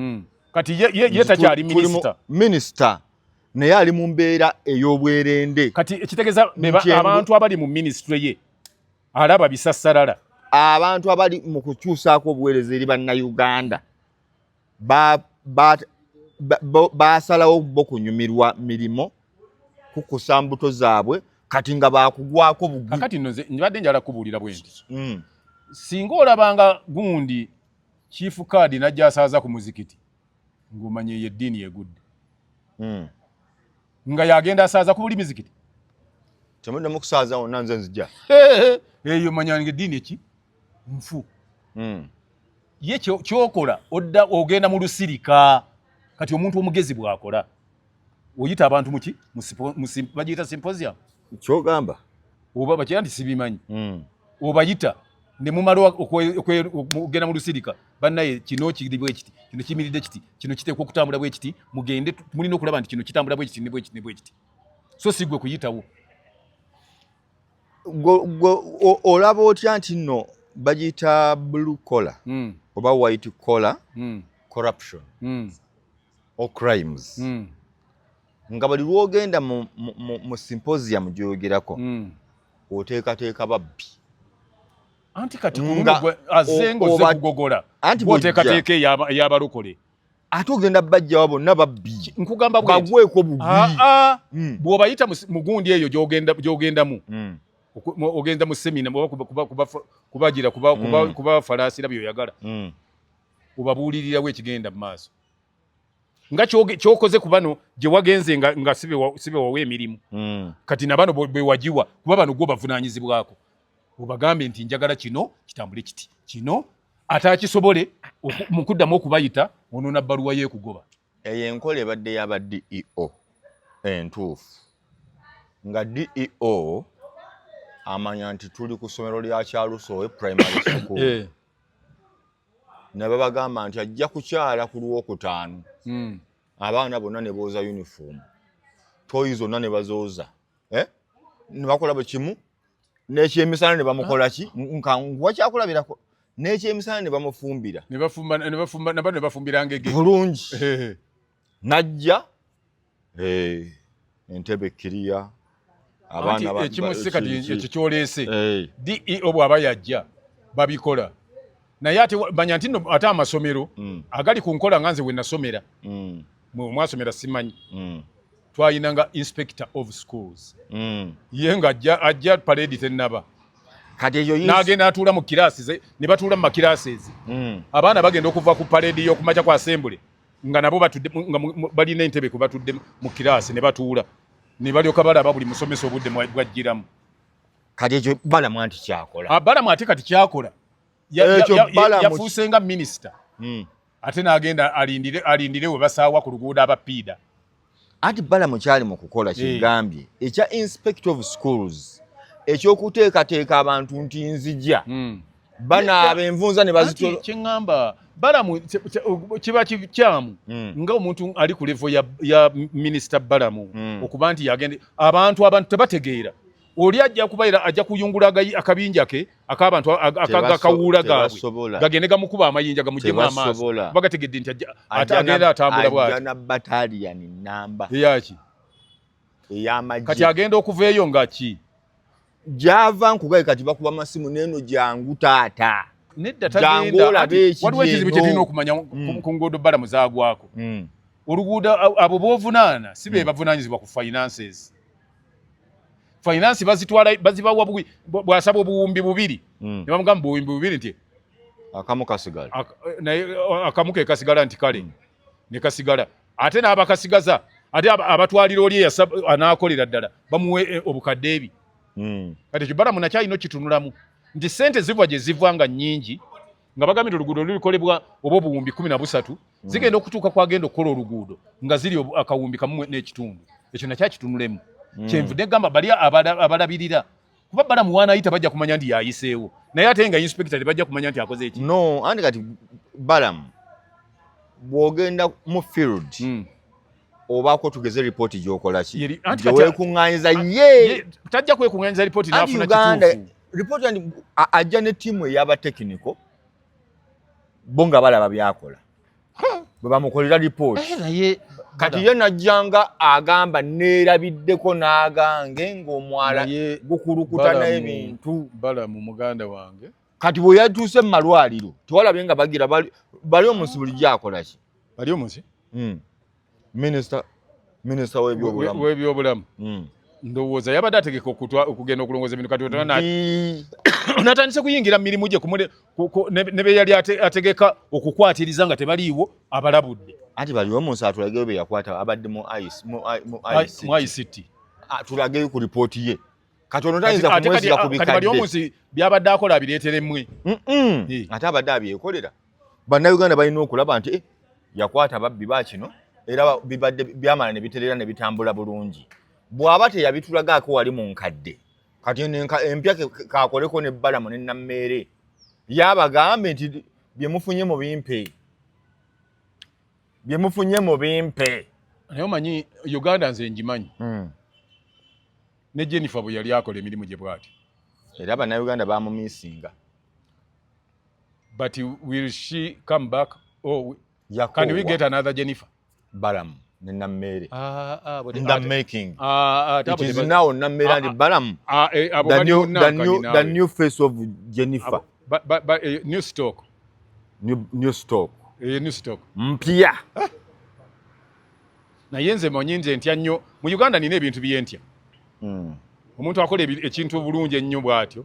kati ye takyali minister naye ali mu mbeera ey'obwerende kati ekitegeeza abantu abali mu ministry ye alaba bisassalala abantu abali mu kukyusaako obuweereza eri bannayuganda basalawo bo kunyumirwa mirimo kukusa mbuto zaabwe kati nga bakugwako bugwi kakati nno mbadde njala kubuulira bwe nti singa olabanga gundi chief card najja asaaza ku muzikiti ng'omanye ye eddiini yegudde nga yagenda asaaza ku buli mizikiti temudde mu kusaaza wonna nze nzija eyo manyanga eddiini eki nfu ye kyokola odda ogenda mu lusirika kati omuntu omugezi bw'akola oyita abantu muki bagiyita symposium kyogamba oba bakira nti sibimanyi obayita ne mumala okugenda mu lusirika bannaye kino kiri bwe kiti kino kimiridde kiti kino kiteekwa okutambula bwe kiti mugende mulina okulaba nti kino kitambula bwe kiti ne bwe kiti ne bwe kiti so si gwe kuyitawo olaba otya nti nno bagiyita blue collar oba white collar corruption or crimes nga bali lwogenda mu symposium gyoyogerako oteekateeka babbi anti kati kulugwe azengo ze kugogola bwoteekateeka ey'abalokole ate ogenda bajjawa bonna babbi nkugamba bagweko bugwi bw'obayita mu gundi eyo gy'ogendamu ogenda mu semina kubagira kuba falaasira byoyagala obabuulirirawo ekigenda mu maaso nga kyokoze ku bano gye wagenze nga sibe wawa emirimu kati na bano bwe wagiwa kuba bano gwo bavunaanyizibwako obagambe nti njagala kino kitambule kiti kino atakisobole mu kuddamu okubayita onoona bbaluwa y'ekugoba. eyo enkola ebadde yaba DEO entuufu nga DEO amanya nti tuli ku ssomero lya Kyalusowe primary school ne babagamba nti ajja kukyala ku Lwokutaano abaana bonna ne booza uniform toyi zonna ne bazooza ne bakola bwe kimu n'ekyemisana ne bamukola ki wakyakulabirako n'ekyemisana ne bamufumbira ne bafumbira ngege bulungi najja entebe kiriya abaana ekimusikati ekyo kyoleese DEO bw'aba yajja babikola naye ate manya nti ate amasomero agali ku nkola nga nze we nasomera mwasomera simanyi twayinanga inspector of schools ye nga ajja parade tennaba kati eyo n'agenda atuula mu kiraasi ne batuula mu makiraasi abaana bagenda okuva ku parade y'okumakya kwa assembly nga nabo batudde nga balina entebe ku batudde mu kiraasi ne batuula ne balyoka balaba buli musomesa obudde bwajjiramu. Kati ekyo Balamu anti kyakola. Balamu ate kati kyakola. Yafuuse nga minisita. Ate n'agenda alindire we basaawa ku luguudo abapiida. Anti Balamu kyali mu kukola kigambye ekya inspector of schools ekyokuteekateeka abantu nti nzija banaaba envunza ne bazitola. Kyengamba Balamu kiba kikyamu nga omuntu ali ku level ya minisita Balamu okuba nti yagende abantu tebategeera oli ajja kubaira ajja kuyungula akabinja ke akabantu akawuula gaabwe gagende gamukuba amayinja gamujjemu amaaso bagategedde nti agenda atambula bw'ati ajja na battalion namba yaki ey'amagye kati agenda okuveeyo nga ki java nkugaye kati bakuba masimu neno jangu taata nedda tagenda waliwo ekizibu kye tulina okumanya ku nguudo Balamu zaagwako oluguudo abo boovunaana si be bavunaanyizibwa ku finances bazibawa bw'asaba obuwumbi 2 ne bamugamba buwumbi 2 nti akamu kasigala akamu ke kasigala nti kale ne kasigala ate n'abakasigaza ate abatwalira oli anaakolera ddala bamuwe obukadde ebi kati ekyo Balamu nakyalina kitunulamu nti sente ziva gye ziva nga nnyingi nga bagambye oluguudo lulikolebwa oba obuwumbi 13 zigenda okutuuka kwagenda okukola oluguudo nga ziri akawumbi kamu n'ekitundu ekyo nakyakitunulemu kyenvudde gamba bali abalabirira kuba Balamu waanayita bajja kumanya nti yayiseewo naye ate nga inspector tebajja kumanya nti akoze eki no andi kati Balamu bw'ogenda mu field obaako tugeze ripooti gy'okola ki gyeweekuŋŋaanyiza ye tajja kwekuŋŋaanyiza ripooti n'afuna kituufu ripooti andi ajja ne ttiimu ey'abatekiniko bo nga balaba byakola bwe bamukolera ripooti naye kati ye najjanga agamba neerabiddeko n'agange ng'omwala gukulukuta n'ebintu Balamu muganda wange kati bwe yatuuse mu malwaliro tewalabye nga bagira bali omunsi bulijjo akola ki bali omunsi minisita w'ebyobulamu ndowooza yabadde ategeka okugenda okulongooza ebintu kati natandise kuyingira mu mirimu gye ne be yali ategeka okukwatiriza nga tebaliiwo abalabudde anti baliwo omunsi atulageyo be yakwata abadde mu ICT tulageyo ku ripooti ye kati ono tayinza kumwesiga ku bikadde bali omunsi byabadde akola abireetere mmwe ate abadde abyekolera bannayuganda balina okulaba nti yakwata babbi bakino era bibadde byamala ne biterera ne bitambula bulungi bw'aba teyabitulagaako wali mu nkadde kati empya kakoleko ne Balamu ne Nammeere yabagambe nti byemufunye mu bimpe naye omanyi Uganda nze ngimanyi ne Jennifer bwe yali akola emirimu gye bw'ati era bannayuganda bamumisinga but will she come back or can we get another Jennifer Balamu ne Nammeere in the making it is now Nammeere and Balamu the new face of Jennifer but new stock mpya naye nze manyi nze ntya nnyo mu Uganda nina ebintu byentya omuntu akola ekintu bulungi ennyo bw'atyo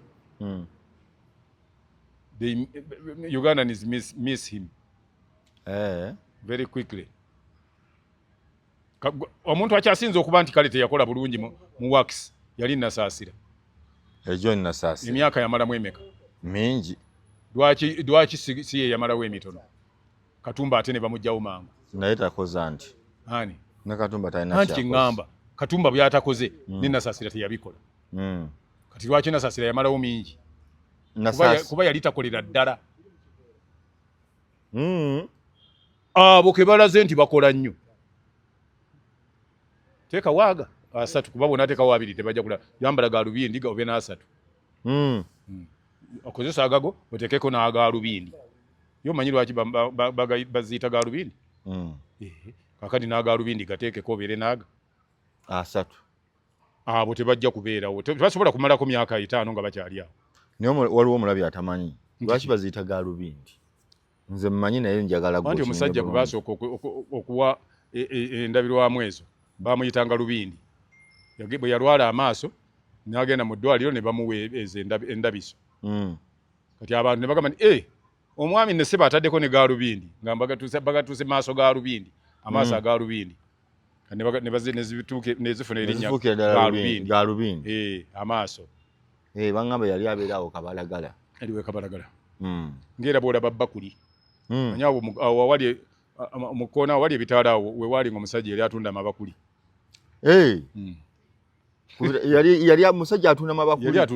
Ugandans miss him very quickly omuntu akyasinza okuba nti kale teyakola bulungi mu wax yali nasaasira John Nasasi emyaka yamalamu emeka mingi lwaki si ye yamalawo emitono Katumba ate ne bamugjawo mangu naye takoze anti ani ne Katumba talina anti kiŋŋamba Katumba byatakoze ne Nasasira teyabikola kati lwaki Nasasira yamalawo mingi kuba yali takolera ddala abo ke balaze nti bakola nnyo teeka waaga asatu kuba bona teeka waabiri tebajja kula yambala gaalubindi obe n'asatu okozesa agago oteekeko n'agaalubindi yo manyi lwaki baziyita gaalubindi kakati n'agaalubindi gateekeko obeere naaga asatu abo tebajja kubeerawo tebasobola kumalako myaka 5 nga bakyali awo naye waliwo omulabi atamanyi lwaki baziyita gaalubindi nze mmanyi naye njagala anti omusajja gwe baasooka okuwa endabirwamu ezo baamuyitanga lubindi bwe yalwala amaaso n'agenda mu ddwaliro ne bamuwa ezo endabiso kati abantu ne bagamba nti omwami ne seba ataddeko ne gaalubindi nga bagatuuse maaso ga lubindi amaaso aga lubindi nezifuna erinnya gaalubindi amaaso bangamba yali abeerawo kabalagala eriwe kabalagala ng'era bw'olaba bakuli manyi awo wali mu kkoona wali ebitaala awo we waali ng'omusajja yali atunda amabakuli yali musajja atunda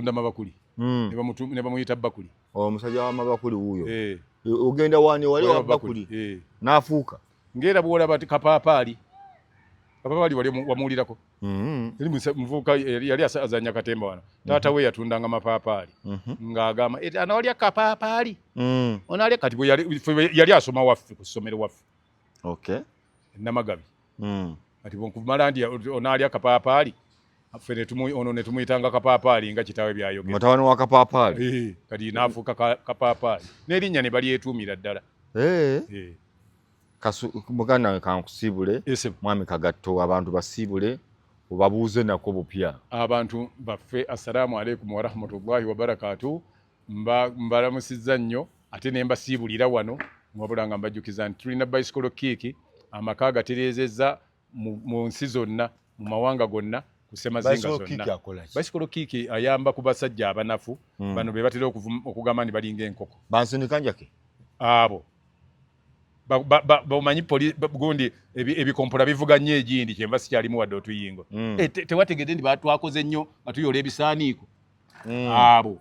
amabakuli ne bamuyita bakuli omusajja w'amabakuli wuuyo ogenda wani wali wa bakuli n'afuuka ng'era bw'olaba kapaapaali wali wamuwulirako muvubuka yali azanya katemba wano taata we yatundanga mapaapaali ng'agamba ana walya kapaapaali onalya kati yali asoma waffe ku ssomero waffe Namagabi kati kumala ndi onalya kapaapaali ffe ono ne tumuyitanga kapaapaali nga kitaawe byayogera mutabani wa kapaapaali kati n'afuuka kapaapaali n'erinnya ne balyetuumira ddala muganda kankusiibule mwami Kagatto abantu basiibule obabuuze nako bupya abantu baffe assalamu alaikum warahmatullahi wabarakatuh mbalamusizza nnyo ate ne mbasiibulira wano wabula nga mbajjukiza nti tulina bicycle kick amaka gatereezezza mu nsi zonna mu mawanga gonna kusemazinga zonna bicycle kick ayamba ku basajja abanafu bano be batera okugamba nti balinga enkoko bansindika njake abo bamanyi gundi ebikompola bivuga nnyo egindi kyenva sikyalimu wadde otuyingo tewategedde nti batwakoze nnyo nga tuyola ebisaaniiko abo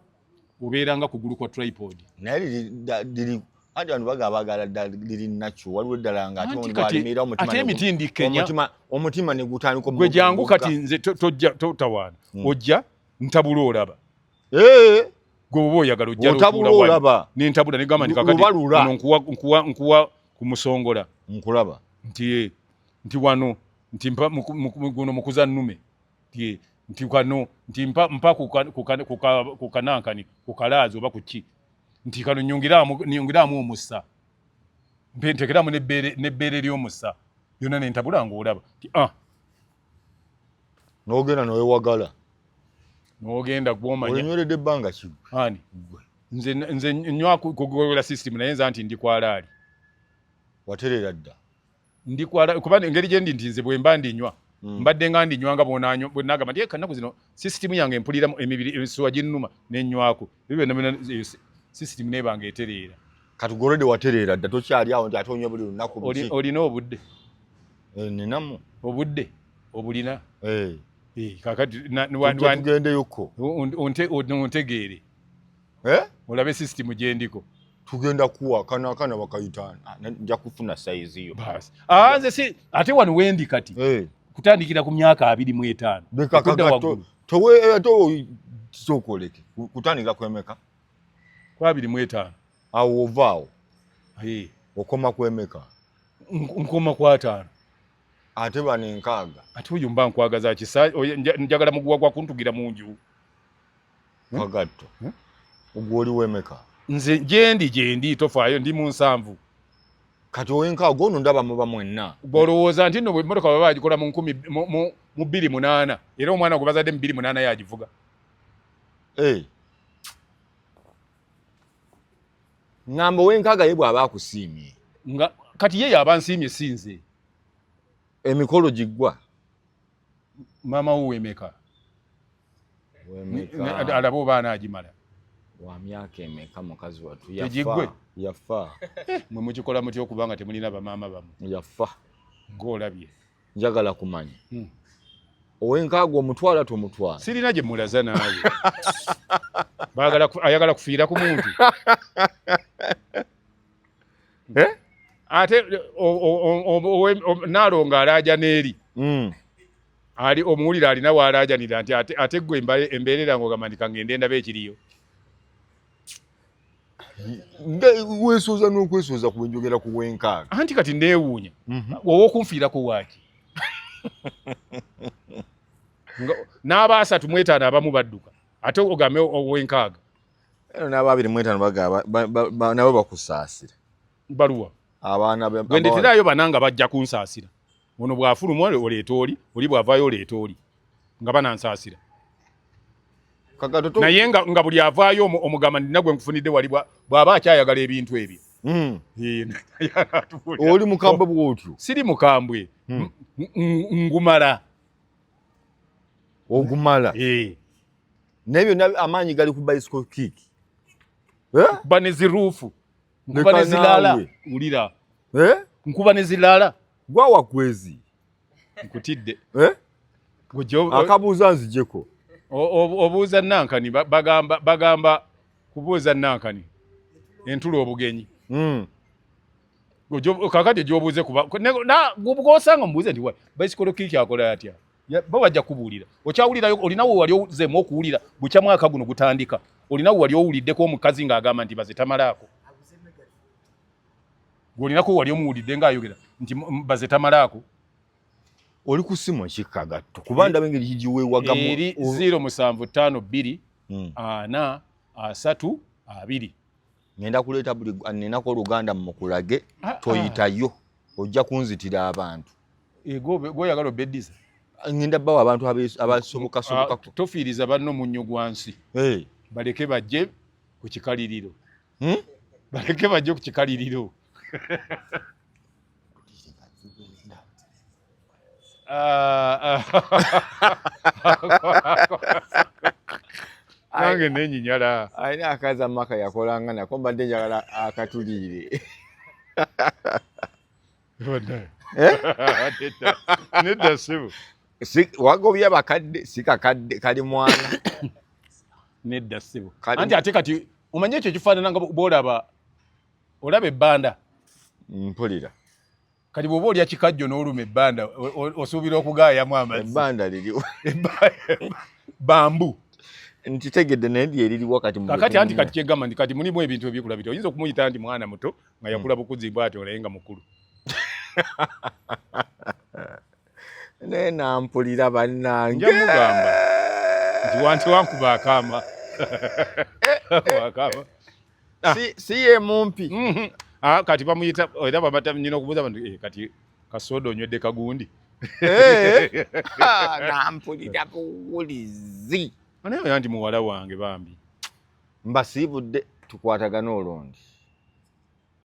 obeeranga kugulu kwa tripod naye liri anti abantu bagabagala liri nakyo waliwo eddala nga ate emitindi kenya omutima ne gutandika gwe jangu kati nze totawaana ojja ntabula olaba gwe oba oyagala ojja nentabula negamba nti kakati nkuwa kumusongola nkulaba nti wano nti guno mukuza nnume nti kano nti mpa ku kanankani ku kalaazi oba kuki nti kano nyongeramu omusa ntekeramu nebbeere ly'omusa yonna nentabula ng'olaba nti n'ogenda nowewagala n'ogenda gwomanya olinyweredde ebbanga kigwe ani nze nywa kugogola system naye nza nti ndi kwalaali waterera dda ndi kwalaali kuba engeri gye ndi nti nze bwe mba ndinywa mbadde nga ndinywanga bwe nagamba nti kanaku zino system yange mpuliramu emibiri emisuwa ginnuma nenywako system nebanga etereera kati golode waterera dda tokyali awo nti ate onywa buli lunaku olina obudde ninamu obudde obulina kakati tugendeyoko ontegeere olabe system gye ndiko tugenda kuwa kanakana bakayitaana nja kufuna saizi yo nze si ate wano wendi kati kutandikira ku myaka 25 sokoleke kutandikira kwemeka kwa 25 awo ovaawo okoma kwemeka nkoma kwa 5 ate bano enkaaga ate oyo mba nkwagaza kisa njagala muguwa gwa kuntugira munju Kagatto ogwo oli wemeka nze gyendi tofaayo ndi mu 7 kati owenkaaga ono ndaba muba mwenna bwolowooza nti nno emmotoka baba bagikola mu 28 era omwana gwe bazadde mu 28 yagivuga ngamba owenkaaga ye bw'aba akusiimye kati ye yaba nsiimye sinze emikolo giggwa maama wo wemeka alaba oba anaagimala wa myaka emeka mukazi watu Tegiggwe? yafa mwe mukikola mutya okubanga temulina bamaama bamu yafa ng'olabye njagala kumanya ow'enkaaga omutwala tomutwala sirina gye mulaza naawe ayagala kufiira ku muntu ate Naalongo alaaja n'eri ali omuwulire alina waalaajanira nti ate ggwe embeerera ng'ogamba nti kangende ndaba ekiriyo weesooza n'okwesooza ku bwenjogera ku bw'enkaaga anti kati neewuunya wowe okunfiirako waaki n'aba 3 mu 5 abamu badduka ate ogambe ow'enkaaga eno n'aba 2 mu 5 bagaba nabo bakusaasira baluwa abaana gwe ndeeterayo bananga bajja kunsaasira ono bw'afuluma oleeta oli bw'avaayo oleeta oli nga banansaasira naye nga buli avaayo omugamba ndina gwe nkufunidde wali bw'aba akyayagala ebintu ebyo oli mukambwe bw'otyo siri mukambwe ngumala ogumala naye byonna amaanyi gali ku bicycle kick kuba ne ziruufu nkuba ne ziraala wulira nkuba ne ziraala gwawa kwezi nkutidde akabuuza nzijeko obuuza Nankani bagamba kubuuza Nankani entulo obugenyi kakati gy'obuuze gosanga mubuuze nti bicycle kick akola atya bo bajja kubuulira okyawulirayo olinawo wali ozemu okuwulira bukya mwaka guno gutandika olinawo wali owuliddeko omukazi ng'agamba nti baze tamalaako gwolinako wali omuwulidde ng'ayogera nti baze tamalaako oli ku ssimu ekikkagatto kuba ndaba engeri kigiweewagamu eri 0752 4 3 2 ngenda kuleeta buli ninako oluganda mukulage toyitayo ojja kunzitira abantu goyagala obeddiza ngenda bawa abantu abasoboka tofiiriza banno munnyo gwansi baleke bajje ku kikaliriro baleke bajje ku kikaliriro nange nenyinyala alina akazi amaka yakolanga nako mbadde njagala akatuliire nedda ssebo wagobya bakadde si kakadde kali mwana nedda ssebo anti ate kati omanye ekyo kifaanana nga bw'olaba ebbanda mpulira kati bw'oba olya kikajjo n'oluma ebbanda osuubira okugaayamu amazzi ebbanda liriwo bambu ntitegedde naye lyeririwo kakati anti kati kyegamba nti kati mulimu ebintu ebikula biti oyinza okumuyita nti mwana muto nga yakula bukuzi bwati olaye nga mukulu naye nampulira bannange nja mugamba nti wanti wankuba akaama akaama si ye mumpi kati bamuyita era bamata nyina okubuuza bantu kati kasoda onywedde kagundi nampulira buwulizi naye nti muwala wange bambi mbasiibudde tukwatagana olondi